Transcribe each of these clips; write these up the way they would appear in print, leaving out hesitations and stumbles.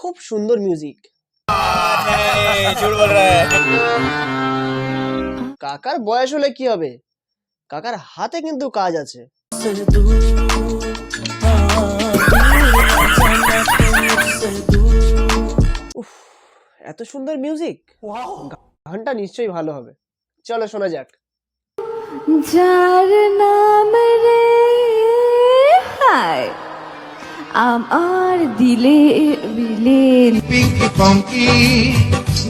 খুব সুন্দর মিউজিক। কাকার বয়স হলে কি হবে, কাকার হাতে কিন্তু কাজ আছে। উফ, এত সুন্দর মিউজিক, গানটা নিশ্চয়ই ভালো হবে। চলো শোনা যাক। যার নাম রে হায় আমার দিলে বিলে Pinky funky,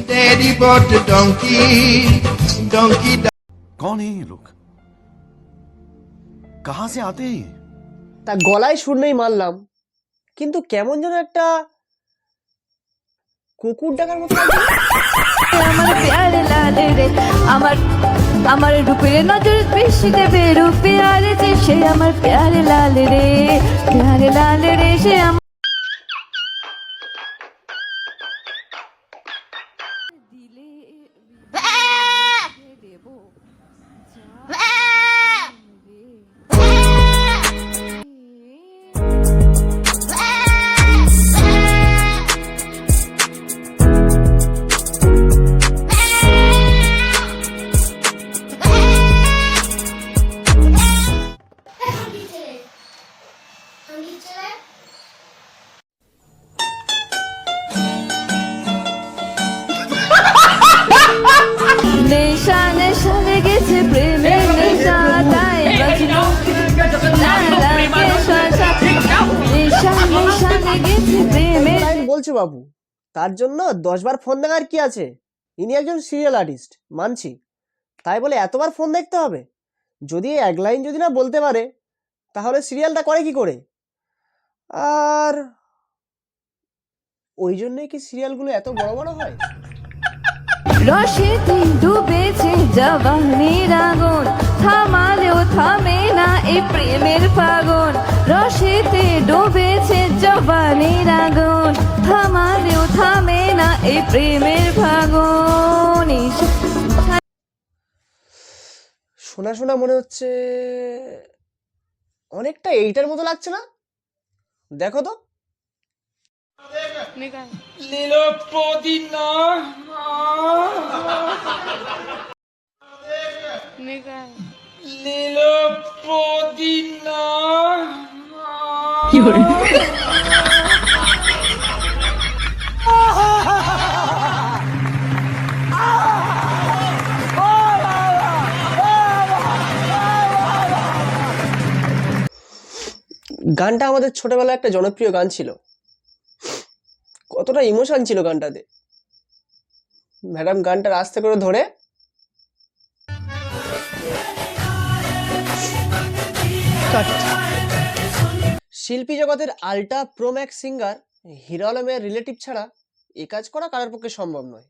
daddy bought the donkey, donkey. कौन है ये लोग? कहां से आते हैं? তা গলায় সুর নেই মানলাম, কিন্তু কেমন যেন একটা কুকুর ডাকার মতো লাগছে। আমার প্যারে লালে রে আমার আমার রূপের নজর বেশি দেবে রূপে আরে যে সে আমার প্যারে লালে রে সে আমার দিলে দেব নেশা নেশা লেগেছে প্রেমের নেশা তাই বাজলো লাগে শশা নেশা নেশা লেগেছে প্রেমের লাইন বলছে বাবু, তার জন্য 10 বার ফোন দেখার কি আছে? ইনি একজন সিরিয়াল আর্টিস্ট, মানছি, তাই বলে এতবার ফোন দেখতে হবে? যদি এক লাইন যদি না বলতে পারে, তাহলে সিরিয়ালটা করে কি করে? আর ওই জন্যই কি সিরিয়ালগুলো এত বড় বড় হয়? রসেতে ডুবেছে জবানির আগুন থামালেও থামে না এই প্রেমের ফাগুন রসেতে ডুবেছে জবানির আগুন থামালেও থামে না এই প্রেমের ফাগুন শোনা শোনা মনে হচ্ছে, অনেকটা এইটার মতো লাগছে না? দেখো তো। Lilo Podina. Lilo Podina. গানটা আমাদের ছোটবেলায় একটা জনপ্রিয় গান ছিল, কতটা ইমোশন ছিল গানটাতে। ম্যাডাম গানটা আস্তে করে ধরে শিল্পী জগতের ultra pro max singer hero আলমের রিলেটিভ ছাড়া এই কাজ করা কারোর পক্ষে সম্ভব নয়।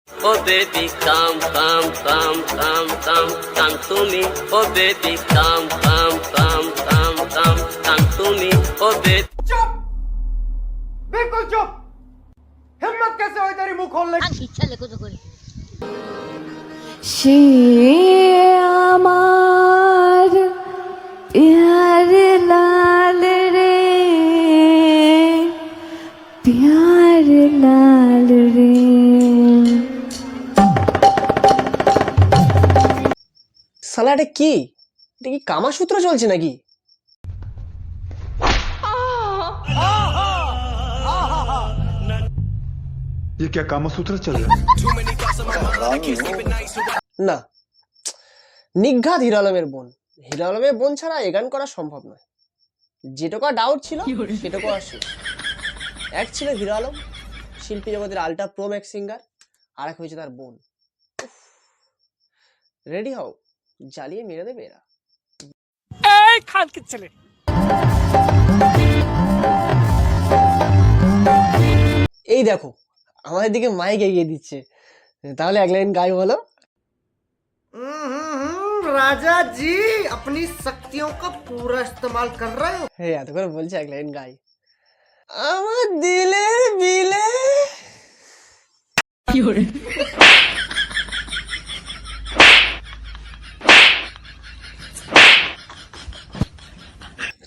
Oh baby, come, come, come, come, come, come to me. Oh baby, come, come, come, come, come, come to me. Oh baby. चुप बिल्कुल चुप हिम्मत कैसे हुई तेरी मुंह खोलने की সে আমার প্যারে লাল রে প্যারে লাল রে সালা এটা কি? এটা কি কামাসূত্র চলছে নাকি? ये क्या कामसूत्र चल रहा है? না, নিঘাত হিরো আলমের বোন। হিরো আলমের বোন ছাড়া এ গান করা সম্ভব নয়। যেটুকু ডাউট ছিল সেটুকু আর শেষ। এক ছিল হিরো আলম, শিল্পী জগতের আল্ট্রা প্রো ম্যাক্স সিঙ্গার, আর এক হয়েছে তার বোন। রেডি হও, জ্বালিয়ে মেরে দেবে এরা। এই খান কি ছেলে এই দেখো আমাদের দিকে মাইক এগিয়ে দিচ্ছে, তাহলে এক লাইন গাই বলো। राजा जी अपनी शक्तियों का पूरा इस्तेमाल कर रहे हो হ্যাঁ এত করে বলছে, এক লাইন গাই। আমার দিলের বিলে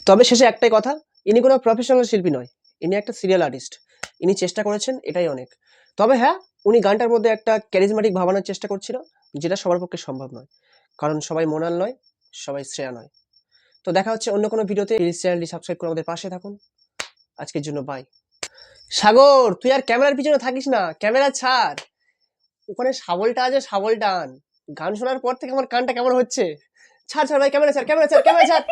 তবে শেষে একটাই কথা, ইনি কোনো প্রফেশনাল শিল্পী নয়, ইনি একটা সিরিয়াল আর্টিস্ট। ইনি চেষ্টা করেছেন, এটাই অনেক। তবে হ্যাঁ, উনি গানটার মধ্যে একটা ক্যারিজমেটিক ভাবানোর চেষ্টা করছিল, যেটা সবার পক্ষে সম্ভব নয়, কারণ সবাই মোনাল নয়, সবাই শ্রেয়া নয়। তো দেখা হচ্ছে অন্য কোনো ভিডিওতে। প্লিজ চ্যানেলটি সাবস্ক্রাইব করে আমাদের পাশে থাকুন। আজকের জন্য বাই। সাগর, তুই আর ক্যামেরার পিছনে থাকিস না, ক্যামেরা ছাড়। ওখানে শাবলটা আছে, শাবল টান। গান শোনার পর থেকে আমার কানটা কেমন হচ্ছে। ছাড় ছাড় ভাই, ক্যামেরা ছাড়, ক্যামেরা ছাড়, ক্যামেরা ছাড়।